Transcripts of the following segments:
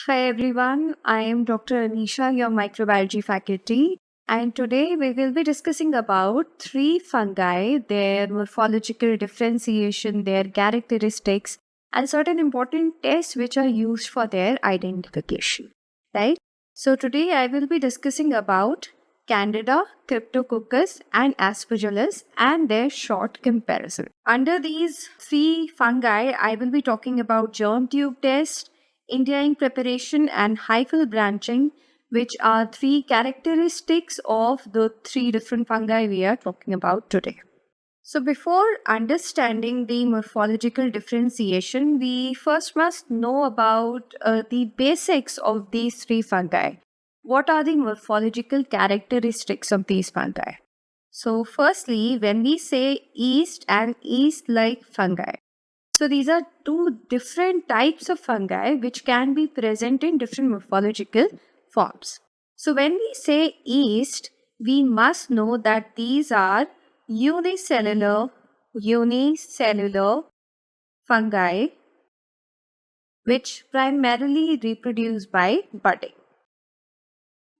Hi everyone, I am Dr. Anisha, your microbiology faculty, and today we will be discussing about three fungi, their morphological differentiation, their characteristics, and certain important tests which are used for their identification. Right? So today I will be discussing about Candida, Cryptococcus, and Aspergillus and their short comparison. Under these three fungi, I will be talking about germ tube test, Indiaing preparation, and hyphal branching, which are three characteristics of the three different fungi we are talking about today. So, before understanding the morphological differentiation, we first must know about the basics of these three fungi. What are the morphological characteristics of these fungi? So, firstly, when we say yeast and yeast like fungi, so these are two different types of fungi which can be present in different morphological forms. So when we say yeast, we must know that these are unicellular fungi which primarily reproduce by budding.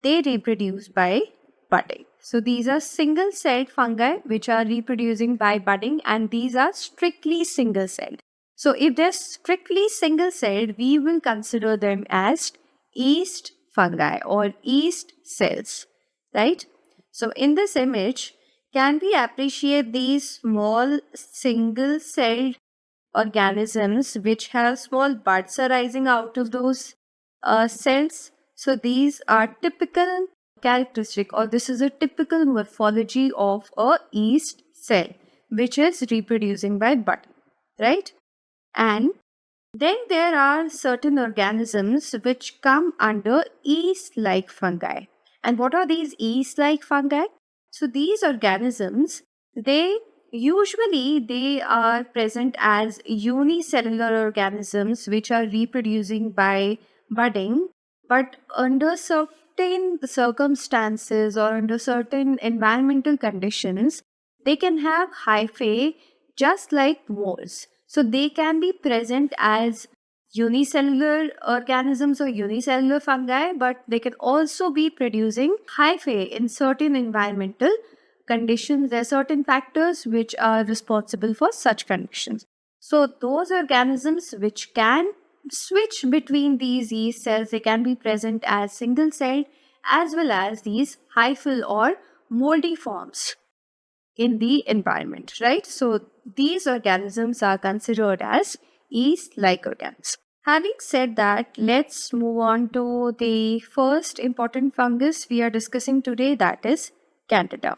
They reproduce by budding. So these are single-celled fungi which are reproducing by budding, and these are strictly single-celled. So if they're strictly single-celled, we will consider them as yeast fungi or yeast cells, right? So in this image, can we appreciate these small single-celled organisms which have small buds arising out of those cells? So these are typical characteristic, or this is a typical morphology of a yeast cell which is reproducing by bud, right? And then there are certain organisms which come under yeast-like fungi. And what are these yeast-like fungi? So these organisms, they are present as unicellular organisms which are reproducing by budding, but under certain circumstances or under certain environmental conditions, they can have hyphae just like walls. So they can be present as unicellular organisms or unicellular fungi, but they can also be producing hyphae in certain environmental conditions. There are certain factors which are responsible for such conditions. So those organisms which can switch between these yeast cells, they can be present as single celled as well as these hyphal or moldy forms in the environment, right? So these organisms are considered as yeast-like organisms. Having said that, let's move on to the first important fungus we are discussing today, that is Candida.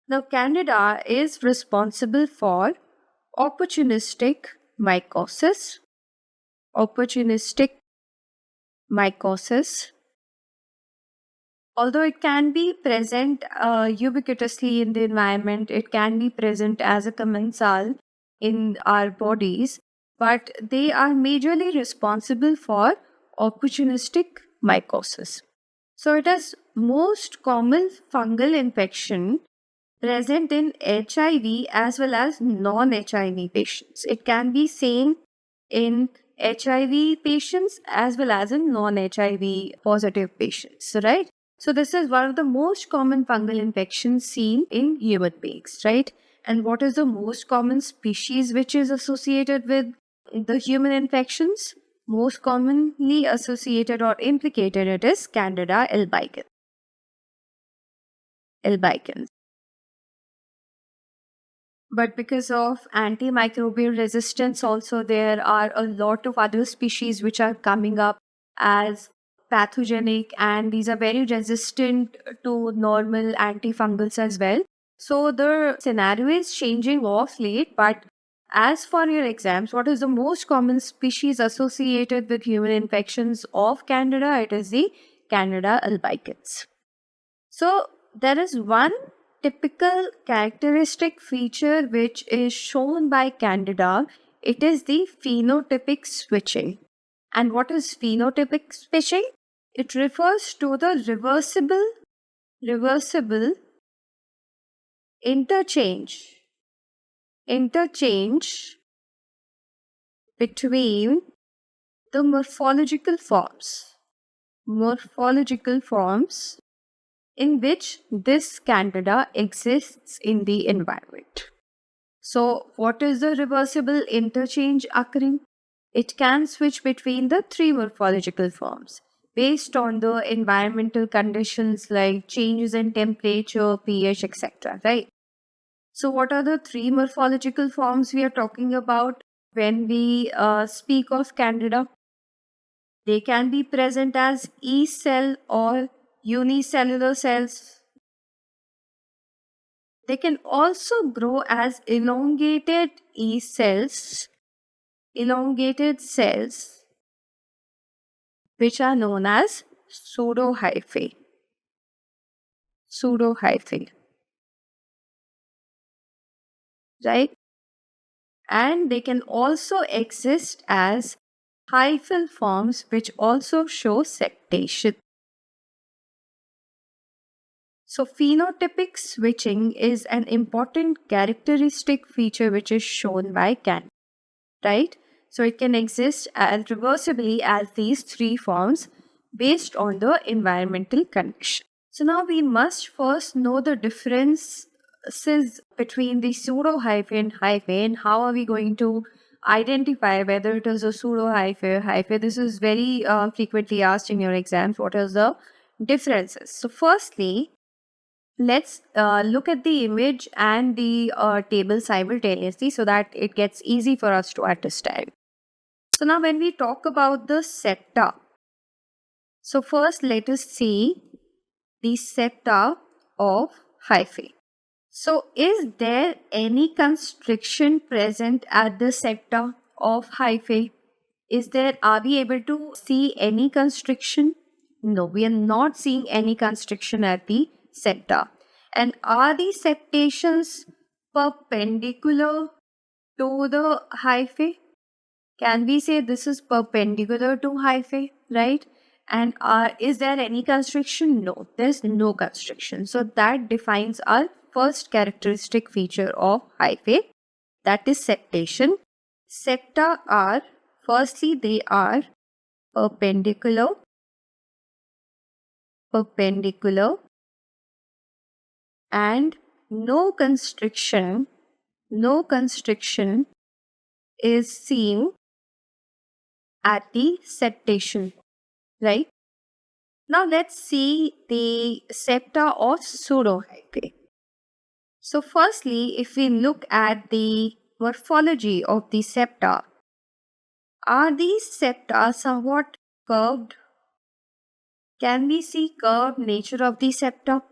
Now, Candida is responsible for opportunistic mycosis, opportunistic mycosis. Although it can be present ubiquitously in the environment, it can be present as a commensal in our bodies, but they are majorly responsible for opportunistic mycosis. So it is most common fungal infection present in HIV as well as non-HIV patients. It can be seen in HIV patients as well as in non-HIV positive patients, right? So this is one of the most common fungal infections seen in human beings, right? And what is the most common species which is associated with the human infections? Most commonly associated or implicated, it is Candida albicans. Albicans. But because of antimicrobial resistance, also there are a lot of other species which are coming up as pathogenic, and these are very resistant to normal antifungals as well. So the scenario is changing off late, but as for your exams, what is the most common species associated with human infections of Candida? It is the Candida albicans. So there is one typical characteristic feature which is shown by Candida. It is the phenotypic switching. And what is phenotypic switching? It refers to the reversible interchange between the morphological forms. morphological forms in which this candida exists in the environment. So, what is the reversible interchange occurring? It can switch between the three morphological forms based on the environmental conditions like changes in temperature, pH, etc. Right? So, what are the three morphological forms we are talking about when we speak of candida? They can be present as yeast cell or unicellular cells. They can also grow as elongated yeast cells, elongated cells, which are known as pseudohyphae. Pseudohyphae, right? And they can also exist as hyphal forms, which also show septation. So, phenotypic switching is an important characteristic feature which is shown by Candida, right? So, it can exist as reversibly as these three forms based on the environmental condition. So, now we must first know the differences between the pseudohyphae and hyphae, and how are we going to identify whether it is a pseudohyphae or hyphae. This is very frequently asked in your exams. What are the differences? So, firstly, let's look at the image and the table simultaneously so that it gets easy for us to understand. So now when we talk about the septa, so first let us see the septa of hyphae. So is there any constriction present at the septa of hyphae? Are we able to see any constriction? No, we are not seeing any constriction at the septa. And are these septations perpendicular to the hyphae? Can we say this is perpendicular to hyphae, right? And is there any constriction? No, there's no constriction. So that defines our first characteristic feature of hyphae, that is septation. Septa are, firstly, they are perpendicular, and no constriction is seen at the septation, right? Now let's see the septa of pseudohyphae. So firstly, if we look at the morphology of the septa, are these septa somewhat curved? Can we see curved nature of the septa?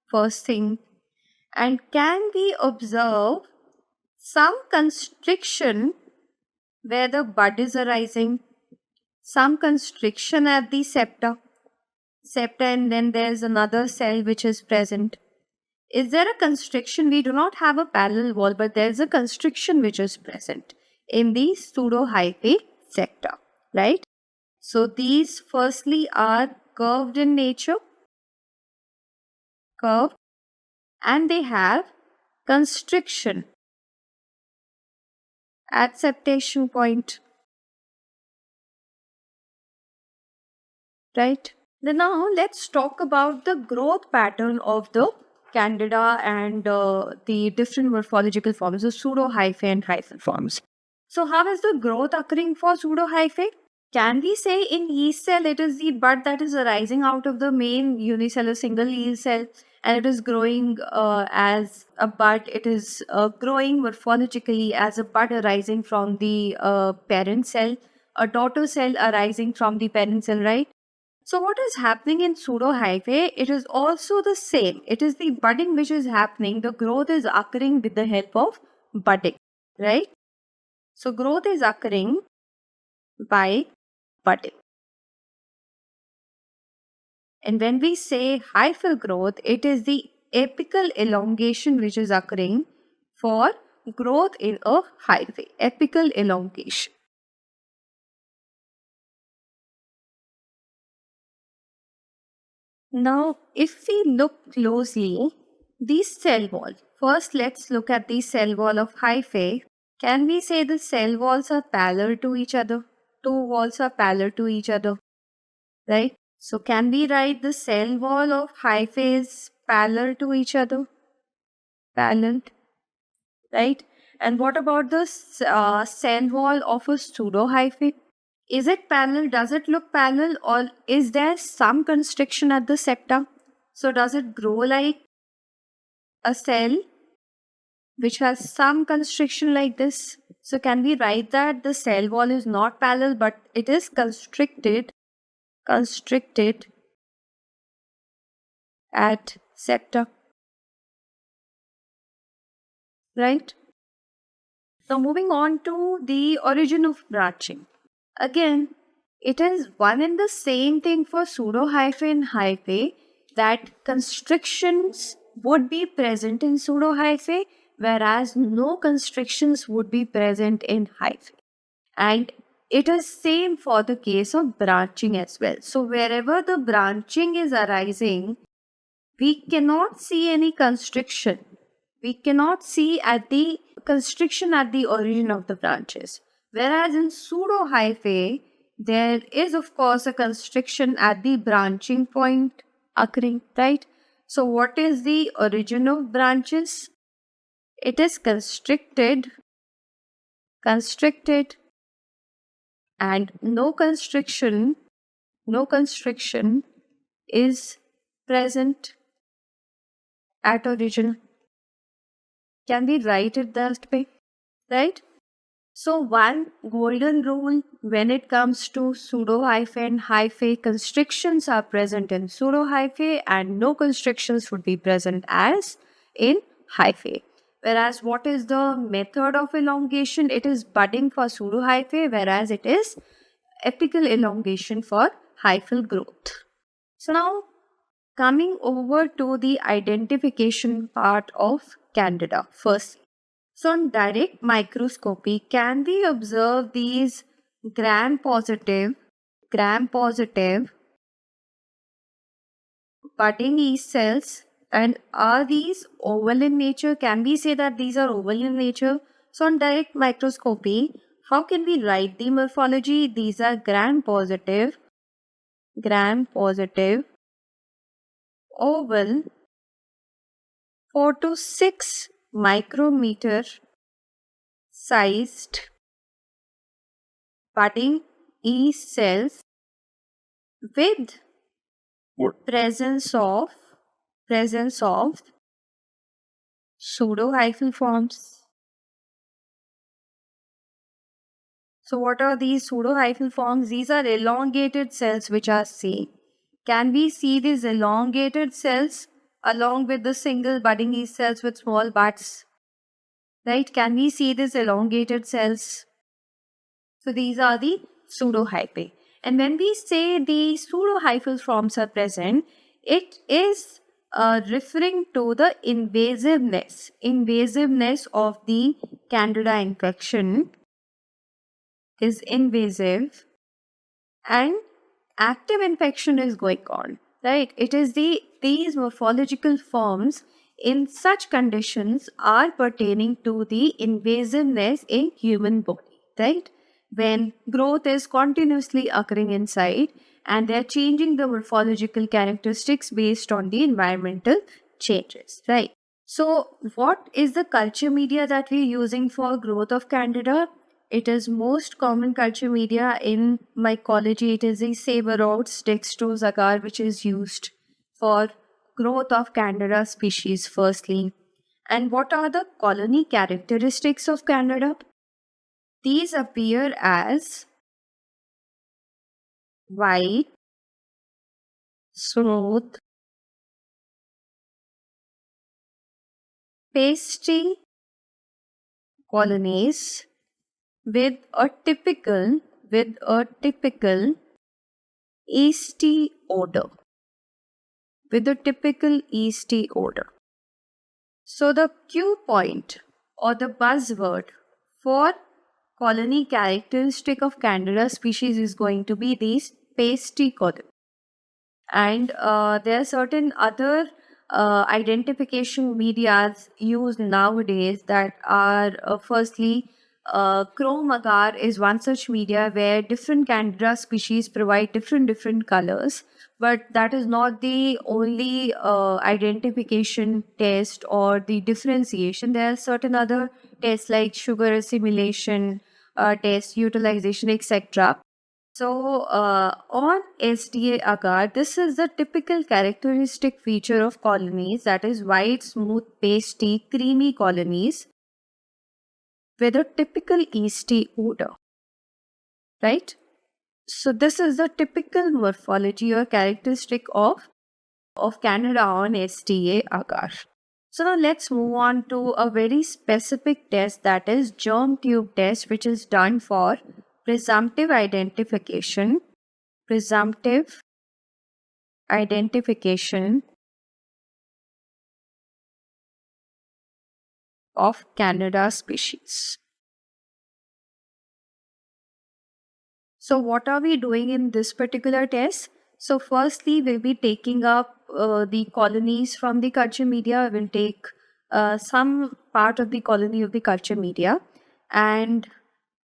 First thing. And can we observe some constriction where the bud is arising? Some constriction at the septa, and then there's another cell which is present. Is there a constriction? We do not have a parallel wall, but there's a constriction which is present in the pseudohyphae sector, right? So these firstly are curved in nature, curved, and they have constriction at septation point, right? Then now let's talk about the growth pattern of the candida and the different morphological forms, the pseudohyphae and hyphal forms. So how is the growth occurring for pseudohyphae? Can we say in yeast cell it is the bud that is arising out of the main unicellular single yeast cell, and it is growing as a bud. It is growing morphologically as a bud arising from the parent cell, a daughter cell arising from the parent cell, right? So what is happening in pseudohyphae? It is also the same. It is the budding which is happening. The growth is occurring with the help of budding, right? So growth is occurring by budding. And when we say hyphal growth, it is the apical elongation which is occurring for growth in a hyphae, apical elongation. Now, if we look closely, the cell wall. First, let's look at the cell wall of hyphae. Can we say the cell walls are parallel to each other? Two walls are parallel to each other, right? So can we write the cell wall of hyphae is parallel to each other? Parallel, right? And what about the cell wall of a pseudohyphae? Is it parallel? Does it look parallel, or is there some constriction at the septa? So does it grow like a cell which has some constriction like this? So can we write that the cell wall is not parallel but it is constricted at septa, right? So moving on to the origin of branching. Again, it is one and the same thing for pseudohyphae and hyphae, that constrictions would be present in pseudohyphae, whereas no constrictions would be present in hyphae. And it is same for the case of branching as well. So wherever the branching is arising, we cannot see any constriction. We cannot see at the constriction at the origin of the branches. Whereas in pseudohyphae, there is of course a constriction at the branching point occurring, right? So what is the origin of branches? It is constricted, and no constriction is present at origin. Can we write it that way? Right? So one golden rule when it comes to pseudohyphae and hyphae, constrictions are present in pseudohyphae and no constrictions would be present as in hyphae. Whereas what is the method of elongation? It is budding for pseudohyphae, whereas it is apical elongation for hyphal growth. So now coming over to the identification part of Candida first. So on direct microscopy, can we observe these gram-positive budding yeast cells, and are these oval in nature? Can we say that these are oval in nature? So on direct microscopy, how can we write the morphology? These are gram-positive oval 4 to 6 micrometer sized budding yeast cells with presence of pseudohyphal forms. So what are these pseudohyphal forms? These are elongated cells which are seen. Can we see these elongated cells along with the single budding yeast cells with small buds? Right? Can we see these elongated cells? So these are the pseudohyphae. And when we say the pseudohyphal forms are present, it is referring to the invasiveness of the Candida infection is invasive and active infection is going on, right? It is these morphological forms in such conditions are pertaining to the invasiveness in human body, right? When growth is continuously occurring inside and they are changing the morphological characteristics based on the environmental changes, right? So what is the culture media that we're using for growth of Candida? It is most common culture media in mycology. It is the Sabouraud's dextrose agar which is used for growth of Candida species firstly. And what are the colony characteristics of Candida? These appear as white, smooth, pasty colonies with a typical yeasty odor. With a typical yeasty odor. So the cue point or the buzzword for colony characteristic of Candida species is going to be these pasty colony. And there are certain other identification medias used nowadays that are firstly Chrome agar is one such media where different Candida species provide different colors, but that is not the only identification test or the differentiation. There are certain other tests like sugar assimilation test, utilization, etc. So, on SDA agar, this is the typical characteristic feature of colonies, that is white, smooth, pasty, creamy colonies with a typical yeasty odor, right? So, this is the typical morphology or characteristic of Canada on SDA agar. So, now let's move on to a very specific test, that is germ tube test, which is done for presumptive identification. Presumptive identification of Canada species. So, what are we doing in this particular test? So, firstly, we'll be taking up the colonies from the culture media. We'll take some part of the colony of the culture media, and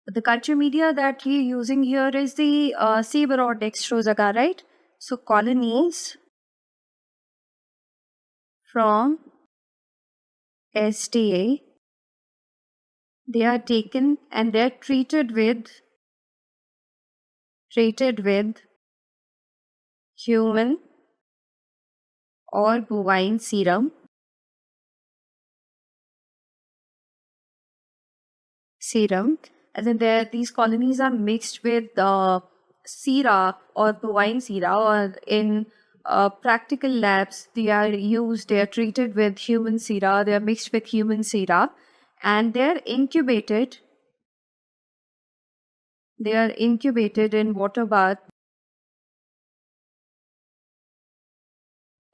the culture media that we're using here is the Saber or dextrose agar, right? So, colonies from SDA, they are taken and they're treated with human or bovine serum, and then these colonies are mixed with sera or bovine sera, or in practical labs they are treated with human sera, they are mixed with human sera, and they are incubated in water bath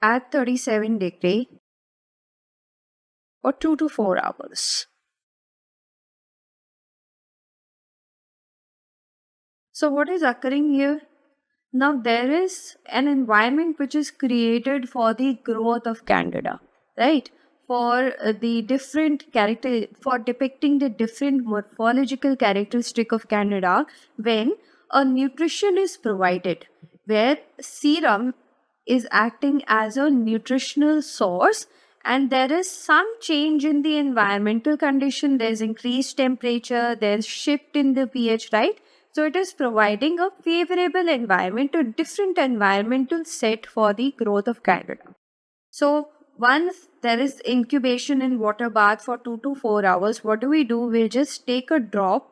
at 37 degrees for 2 to 4 hours. So, what is occurring here? Now, there is an environment which is created for the growth of Candida, right? For the different character, for depicting the different morphological characteristic of Candida, when a nutrition is provided, where serum is acting as a nutritional source, and there is some change in the environmental condition, there's increased temperature, there's shift in the pH, right? So it is providing a favorable environment, a different environmental set for the growth of Candida. So once there is incubation in water bath for 2 to 4 hours, what do? We'll just take a drop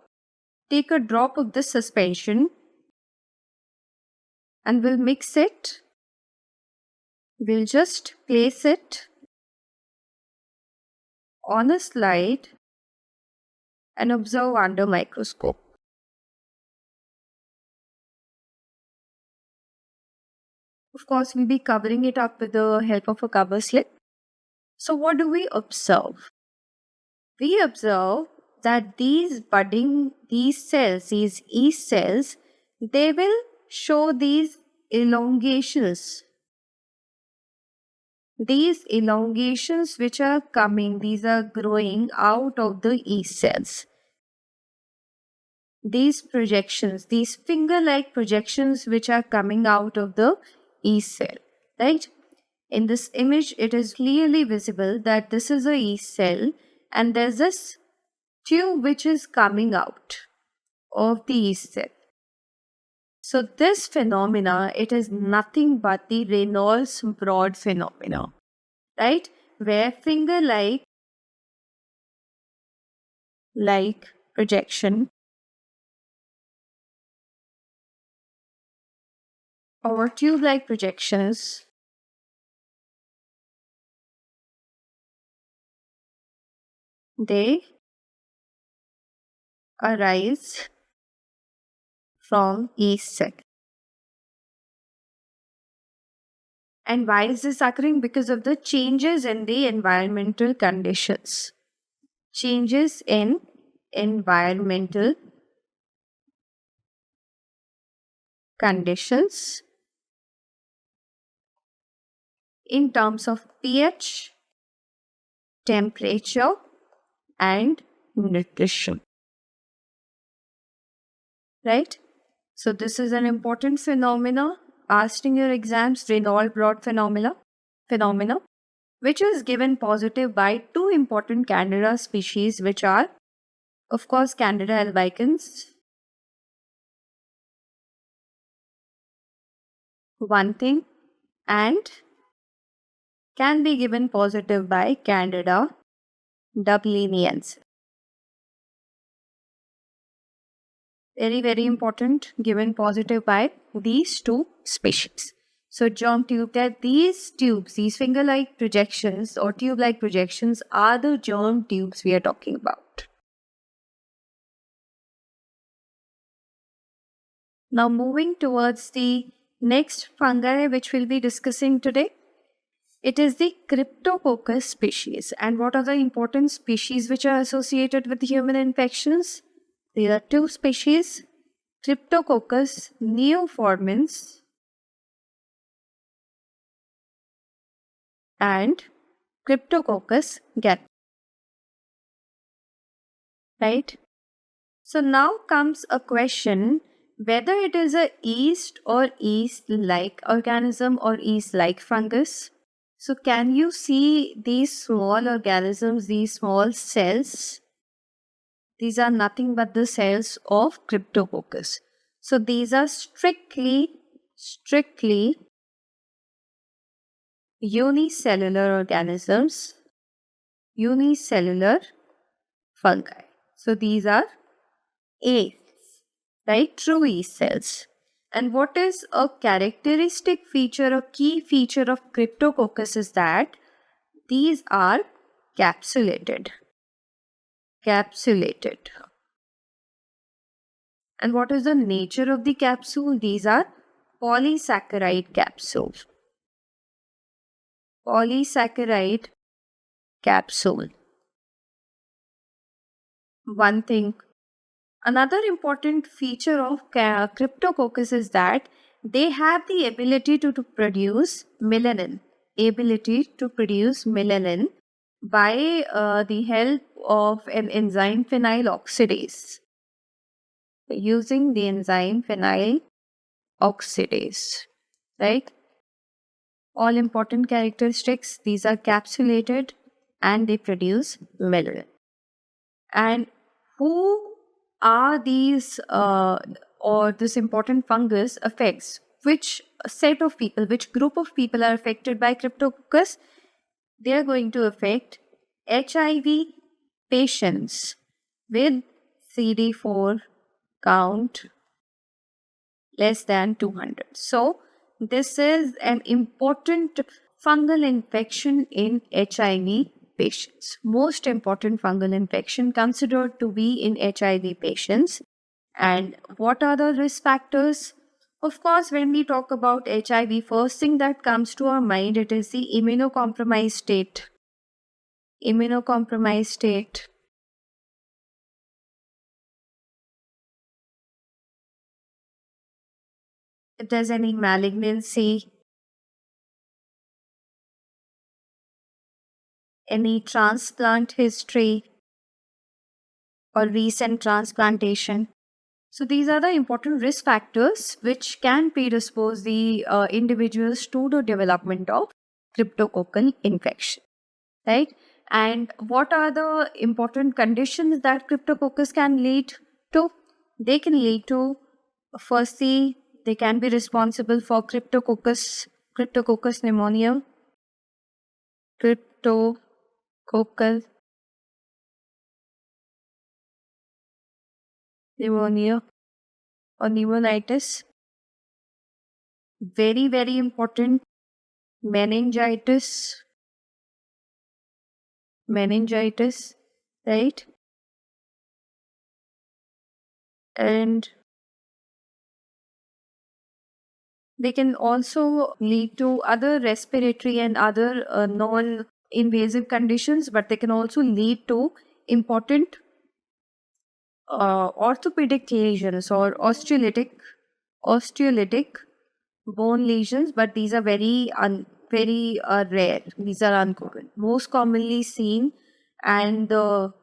of this suspension, and we'll mix it. We'll just place it on a slide and observe under microscope. Of course, we'll be covering it up with the help of a cover slip. So what do we observe? We observe that these cells, these yeast cells, they will show these elongations. These elongations which are coming, these are growing out of the yeast cells. These projections, these finger-like projections which are coming out of the yeast cell, right? In this image, it is clearly visible that this is a yeast cell and there's this tube which is coming out of the yeast cell. So this phenomena, it is nothing but the Reynolds broad phenomena, right? Where finger-like projection or tube-like projections they arise from yeast cell. And why is this occurring? Because of the changes in the environmental conditions. Changes in environmental conditions in terms of pH, temperature, and nutrition. right? So this is an important phenomena asked in your exams, Reynolds blot phenomena, which is given positive by two important Candida species, which are, of course, Candida albicans, one thing, and can be given positive by Candida dubliniensis. Very, very important, given positive by these two species. So germ tube, that these tubes, these finger-like projections or tube-like projections are the germ tubes we are talking about. Now moving towards the next fungi which we'll be discussing today. It is the Cryptococcus species. And what are the important species which are associated with human infections? There are two species, Cryptococcus neoformans and Cryptococcus gat. Right? So now comes a question whether it is a yeast or yeast-like organism or yeast-like fungus. So can you see these small organisms, these small cells? These are nothing but the cells of Cryptococcus. So these are strictly unicellular organisms, unicellular fungi. So these are yeasts, right? True yeast cells. And what is a characteristic feature, a key feature of Cryptococcus is that these are capsulated. And what is the nature of the capsule? These are polysaccharide capsules. Polysaccharide capsule. One thing. Another important feature of Cryptococcus is that they have the ability to produce melanin. By the help of an enzyme phenyl oxidase. Using the enzyme phenyl oxidase, right? All important characteristics, these are capsulated and they produce melanin. And who are these or this important fungus affects? Which set of people, which group of people are affected by Cryptococcus? They are going to affect HIV patients with CD4 count less than 200. So, this is an important fungal infection in HIV patients. Most important fungal infection considered to be in HIV patients. And what are the risk factors? Of course, when we talk about HIV, first thing that comes to our mind, it is the immunocompromised state. If there's any malignancy, any transplant history, or recent transplantation. So these are the important risk factors which can predispose the individuals to the development of cryptococcal infection, right? And what are the important conditions that cryptococcus can lead to? They can lead to, firstly, they can be responsible for cryptococcus pneumonia, cryptococcal pneumonia or pneumonitis. Very, very important, meningitis, right? And they can also lead to other respiratory and other non-invasive conditions, but they can also lead to important orthopedic lesions or osteolytic bone lesions, but these are very rare. These are uncommon. Most commonly seen, and the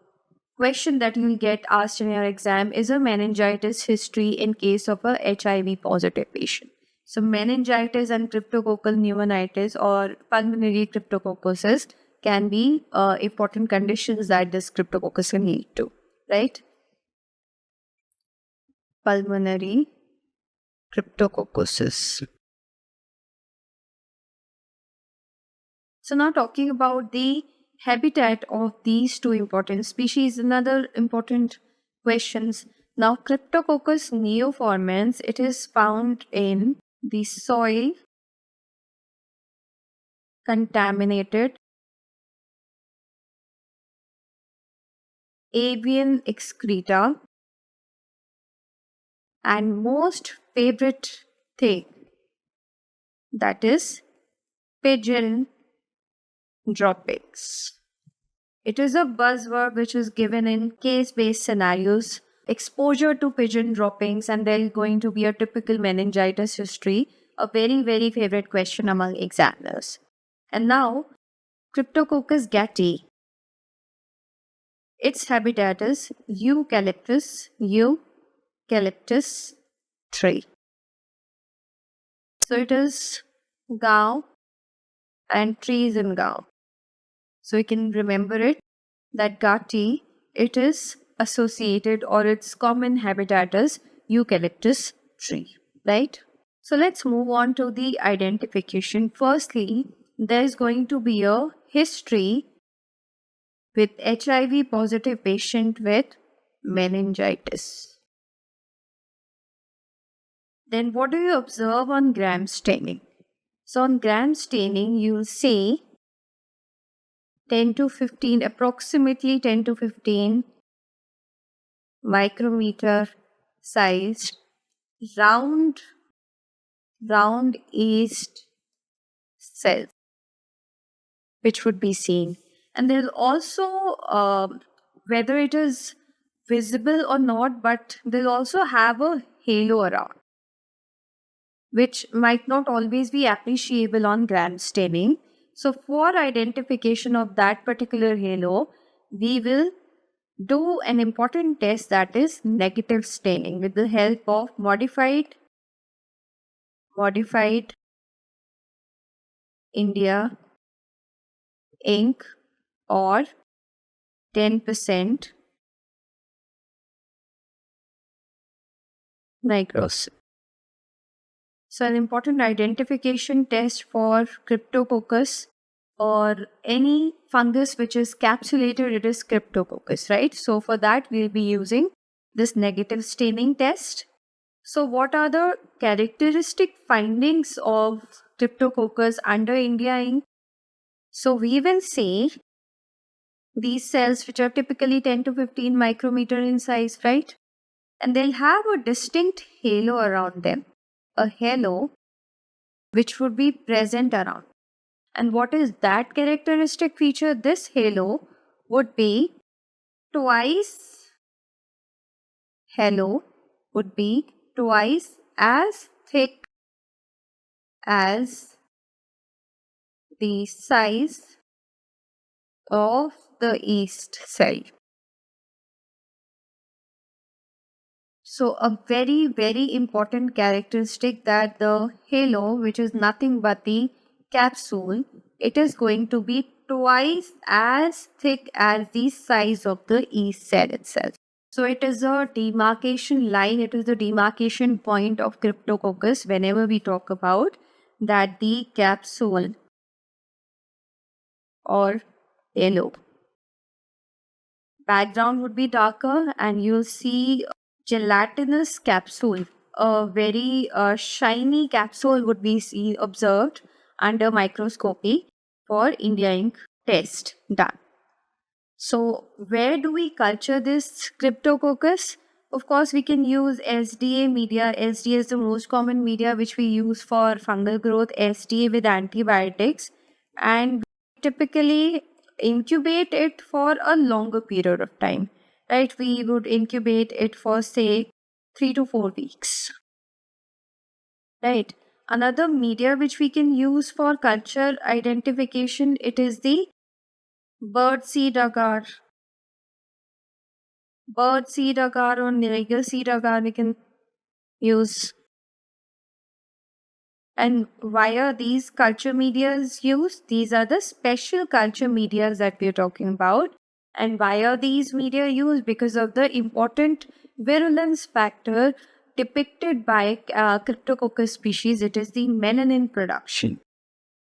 question that you'll get asked in your exam is a meningitis history in case of a HIV positive patient. So meningitis and cryptococcal pneumonitis or pulmonary cryptococcosis can be important conditions that this cryptococcus can lead to, right? Pulmonary cryptococcosis. So now talking about the habitat of these two important species, another important questions. Now Cryptococcus neoformans, it is found in the soil contaminated avian excreta, and most favorite thing, that is pigeon droppings. It is a buzzword which is given in case-based scenarios. Exposure to pigeon droppings, and there is going to be a typical meningitis history, a very, very favorite question among examiners. And now, Cryptococcus gattii. Its habitat is eucalyptus tree. So it is gaon and trees in gaon. So you can remember it that gattii, it is associated or its common habitat is eucalyptus tree, right? So let's move on to the identification. Firstly, there is going to be a history with HIV positive patient with meningitis. Then what do you observe on gram staining? So on gram staining, you'll see 10 to 15, approximately 10 to 15 micrometer sized round yeast cells, which would be seen. And there's also, whether it is visible or not, but they'll also have a halo around, which might not always be appreciable on gram staining. So for identification of that particular halo, we will do an important test, that is negative staining, with the help of modified India ink or 10% nigrosin. So an important identification test for Cryptococcus or any fungus which is capsulated, it is Cryptococcus, right? So for that, we'll be using this negative staining test. So what are the characteristic findings of Cryptococcus under India ink? So we will say these cells, which are typically 10 to 15 micrometer in size, right? And they'll have a distinct halo around them, a halo which would be present around. And what is that characteristic feature? This halo would be twice as thick as the size of the yeast cell. So a very, very important characteristic, that the halo, which is nothing but the capsule, it is going to be twice as thick as the size of the yeast cell itself. So it is a demarcation line, it is the demarcation point of Cryptococcus whenever we talk about that the capsule or halo. Background would be darker and you'll see gelatinous capsule, a very shiny capsule would be observed under microscopy for India ink test done. So where do we culture this Cryptococcus? Of course, we can use SDA media. SDA is the most common media which we use for fungal growth, SDA with antibiotics, and typically incubate it for a longer period of time, right? We would incubate it for say 3 to 4 weeks, right? Another media which we can use for culture identification, it is the birdseed agar. bird seed agar or Niger seed agar we can use. And why are these culture medias used? These are the special culture medias that we're talking about. And why are these media used? Because of the important virulence factor depicted by Cryptococcus species. It is the melanin production.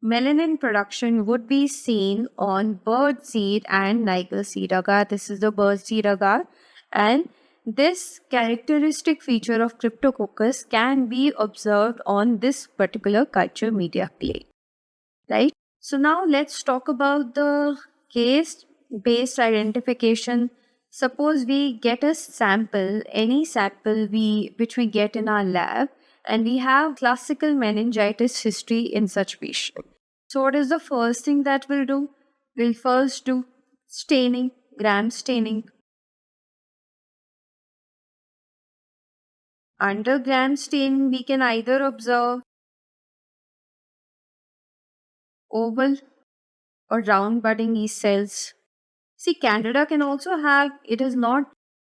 Melanin production would be seen on bird seed and Niger seed agar. This is the bird seed agar. And this characteristic feature of Cryptococcus can be observed on this particular culture media plate, right? So now let's talk about the case-based identification. Suppose we get a sample, any sample which we get in our lab, and we have classical meningitis history in such patient. So what is the first thing that we'll do? We'll first do staining, gram staining. Under gram staining, we can either observe oval or round budding yeast cells. See, Candida can also have, it is not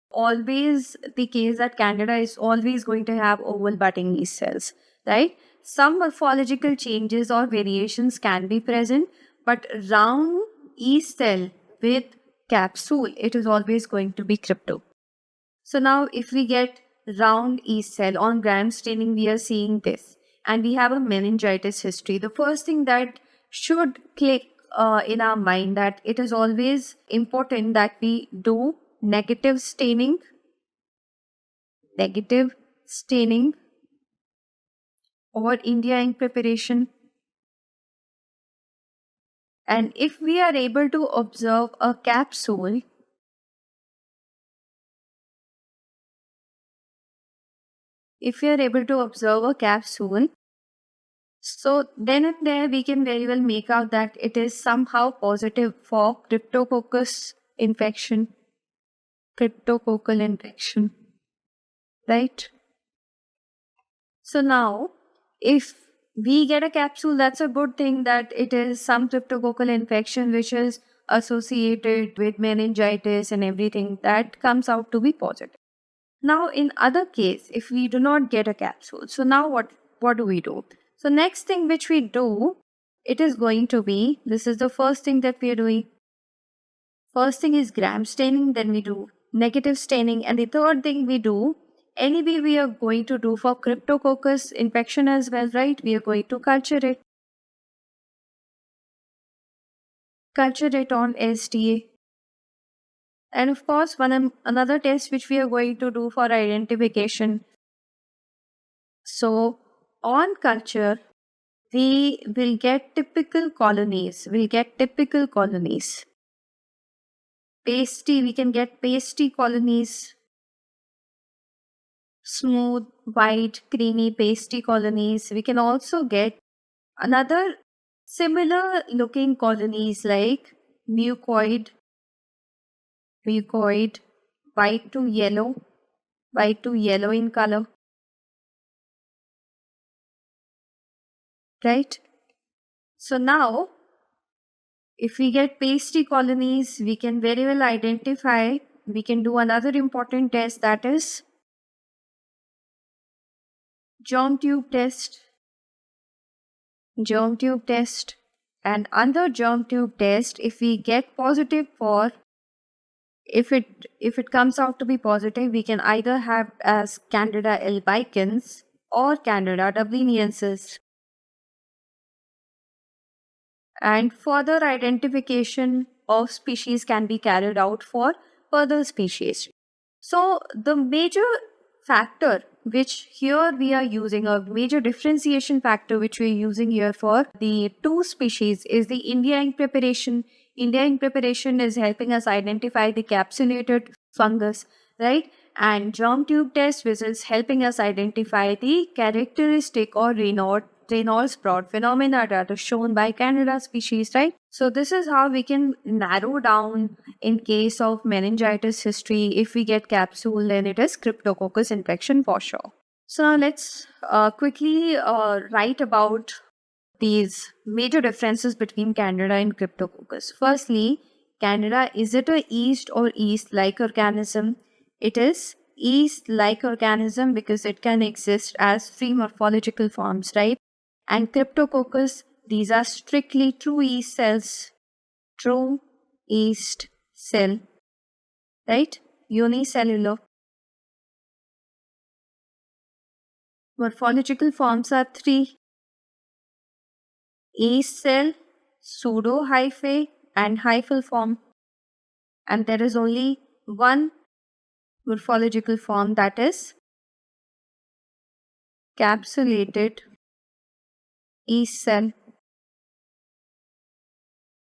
always the case that Candida is always going to have oval budding yeast cells, right? Some morphological changes or variations can be present, but round yeast cell with capsule, it is always going to be crypto. So now if we get round yeast cell on gram staining, we are seeing this, and we have a meningitis history. The first thing that should click in our mind that it is always important that we do negative staining or India ink preparation. And if we are able to observe a capsule, so then and there we can very well make out that it is somehow positive for cryptococcal infection, right? So now, if we get a capsule, that's a good thing that it is some cryptococcal infection which is associated with meningitis and everything that comes out to be positive. Now, in other case, if we do not get a capsule, so now what do we do? So next thing which we do, it is going to be, this is the first thing that we are doing. First thing is gram staining, then we do negative staining, and the third thing we do, anyway we are going to do for cryptococcus infection as well, right? We are going to culture it on SDA. And of course, another test which we are going to do for identification. So on culture, we will get typical colonies. Pasty, we can get pasty colonies. Smooth, white, creamy, pasty colonies. We can also get another similar looking colonies like mucoid, white to yellow in color, right? So now, if we get pasty colonies, we can very well identify, we can do another important test, that is germ tube test. And under germ tube test, if we get positive for, if it comes out to be positive, we can either have as Candida albicans or Candida dubliniensis. And further identification of species can be carried out for further species. So the major factor which here we are using, a major differentiation factor which we are using here for the two species, is the India ink preparation. India ink preparation is helping us identify the capsulated fungus, right? And germ tube test, which is helping us identify the characteristic or Raynaud's spot phenomena that are shown by Candida species, right? So this is how we can narrow down in case of meningitis history. If we get capsule, then it is cryptococcus infection for sure. So now let's quickly write about these major differences between Candida and cryptococcus. Firstly, Candida, is it a yeast or yeast-like organism? It is yeast-like organism because it can exist as three morphological forms, right? And Cryptococcus, these are strictly true yeast cells, true yeast cell, right? Unicellular. Morphological forms are three: yeast cell, pseudo-hyphae, and hyphal form. And there is only one morphological form, that is capsulated yeast cell.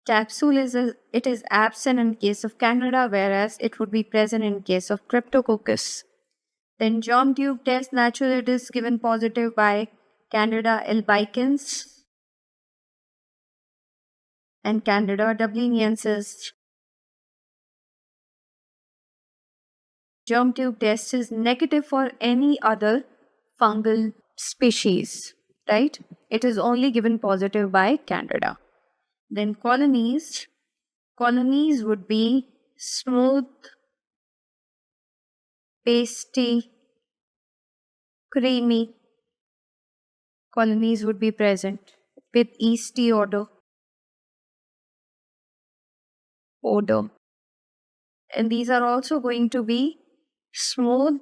Capsule it is absent in case of Candida, whereas it would be present in case of Cryptococcus. Then germ tube test, naturally it is given positive by Candida albicans and Candida dubliniensis. Germ tube test is negative for any other fungal species, right? It is only given positive by Candida. Then colonies would be smooth, pasty, creamy. Colonies would be present with yeasty odor. And these are also going to be smooth,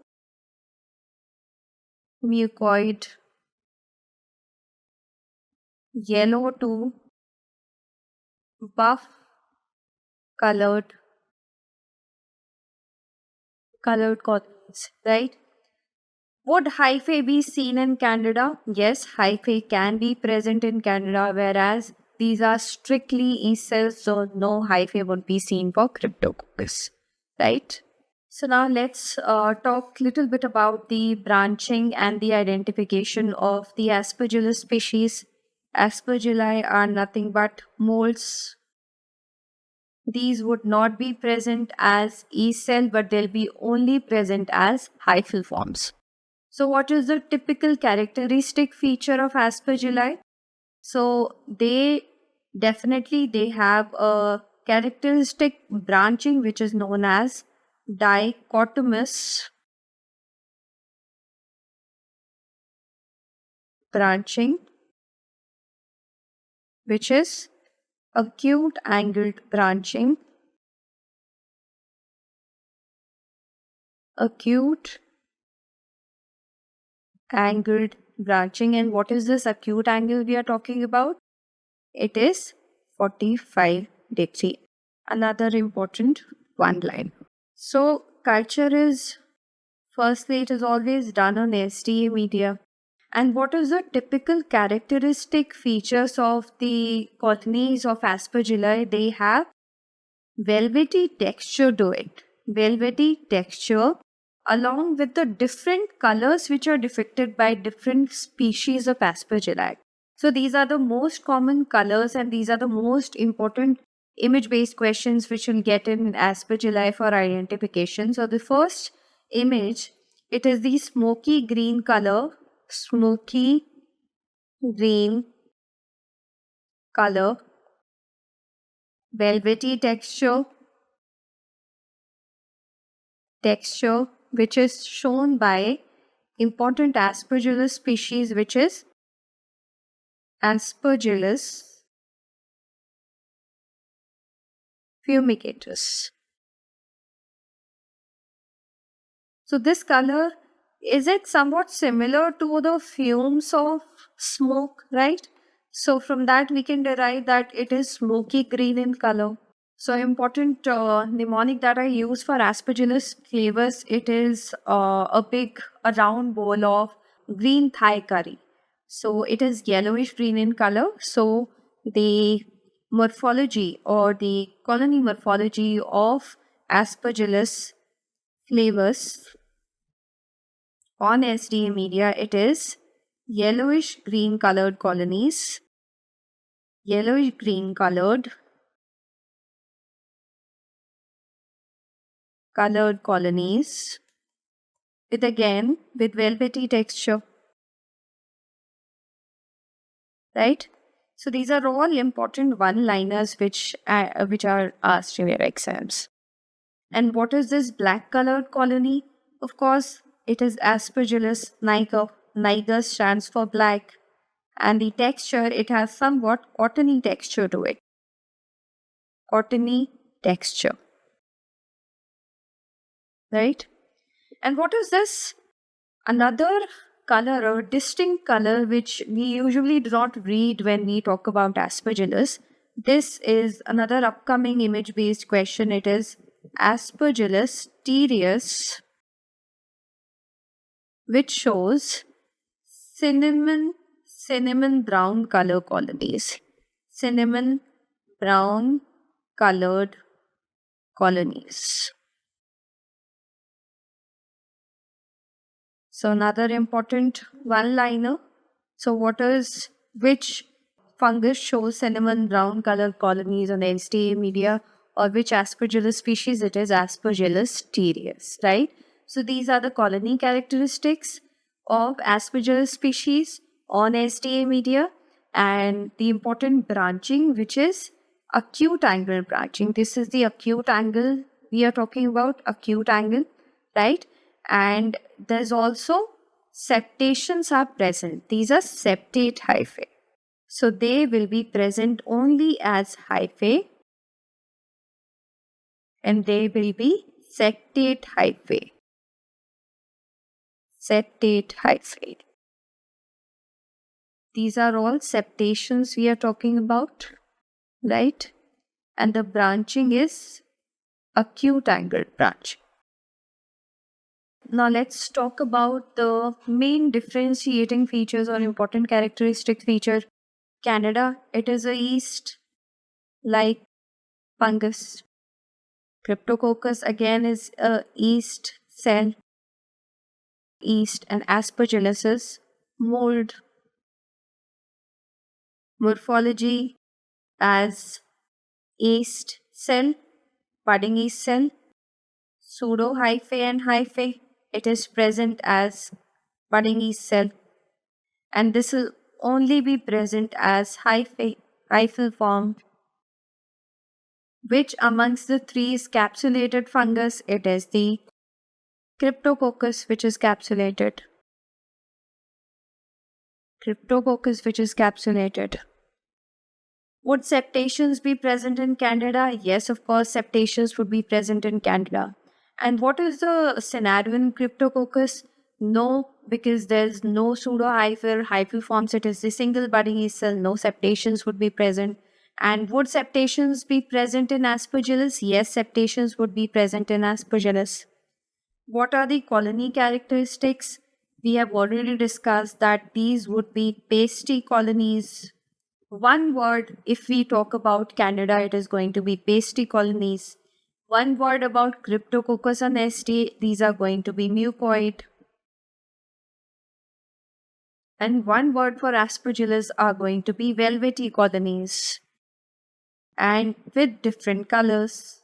mucoid, yellow to buff colored colonies, right? Would hyphae be seen in Candida? Yes, hyphae can be present in Candida, whereas these are strictly yeast cells, so no hyphae would be seen for Cryptococcus, right? So now let's talk a little bit about the branching and the identification of the Aspergillus species. Aspergilli are nothing but molds. These would not be present as yeast cell, but they'll be only present as hyphal forms. So what is the typical characteristic feature of Aspergilli? So they have a characteristic branching which is known as dichotomous branching, which is acute angled branching, and what is this acute angle we are talking about? It is 45 degree. Another important one line. So culture is, firstly, it is always done on SDA media. And what is the typical characteristic features of the colonies of Aspergilli? They have velvety texture to it. Velvety texture along with the different colors which are depicted by different species of Aspergilli. So these are the most common colors and these are the most important image-based questions which you'll get in Aspergilli for identification. So the first image, it is the smoky green color, velvety texture which is shown by important Aspergillus species, which is Aspergillus fumigatus. So this color, is it somewhat similar to the fumes of smoke, right? So from that we can derive that it is smoky green in color. So important mnemonic that I use for Aspergillus flavors, it is a round bowl of green Thai curry. So it is yellowish green in color. So the morphology or the colony morphology of Aspergillus flavors on SDA media, it is yellowish green colored colonies, yellowish green colored colonies with velvety texture, right? So these are all important one-liners which are asked in your exams. And what is this black colored colony? Of course, it is Aspergillus niger. Niger stands for black. And the texture, it has somewhat cottony texture to it. Cottony texture. Right? And what is this? Another color or distinct color which we usually do not read when we talk about Aspergillus. This is another upcoming image-based question. It is Aspergillus terreus, which shows cinnamon brown color colonies. Cinnamon brown colored colonies. So another important one-liner. So which fungus shows cinnamon brown colored colonies on the SDA media, or which Aspergillus species? It is Aspergillus terreus, right? So these are the colony characteristics of Aspergillus species on SDA media, and the important branching, which is acute angle branching. This is the acute angle we are talking about, acute angle, right? And there's also septations are present. These are septate hyphae. So they will be present only as hyphae, and they will be septate hyphae. Septate hyphae. These are all septations we are talking about, right? And the branching is acute angle branching. Now let's talk about the main differentiating features or important characteristic feature. Candida, it is a yeast-like fungus. Cryptococcus again is a yeast cell. Yeast, and Aspergillus is mold. Morphology as yeast cell, budding yeast cell. Pseudo hyphae and hyphae, it is present as budding yeast cell, and this will only be present as hyphal form. Which amongst the three is capsulated fungus? It is the Cryptococcus, which is capsulated. Cryptococcus, which is capsulated. Would septations be present in Candida? Yes, of course, septations would be present in Candida. And what is the scenario in Cryptococcus? No, because there's no hyphal forms. It is the single budding yeast cell. No septations would be present. And would septations be present in Aspergillus? Yes, septations would be present in Aspergillus. What are the colony characteristics? We have already discussed that these would be pasty colonies. One word, if we talk about Candida, it is going to be pasty colonies. One word about Cryptococcus and ST, these are going to be mucoid. And one word for Aspergillus are going to be velvety colonies. And with different colors.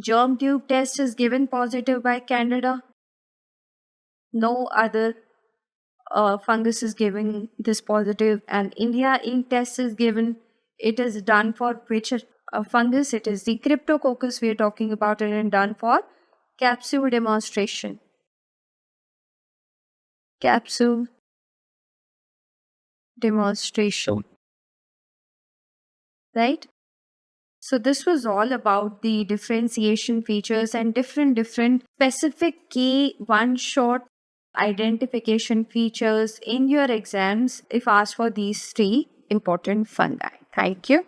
Germ tube test is given positive by Candida. No other fungus is giving this positive, and India ink test is given. It is done for which fungus? It is the Cryptococcus we are talking about, and done for capsule demonstration. Capsule demonstration. Right? So this was all about the differentiation features and different specific key one-shot identification features in your exams if asked for these three important fungi. Thank you.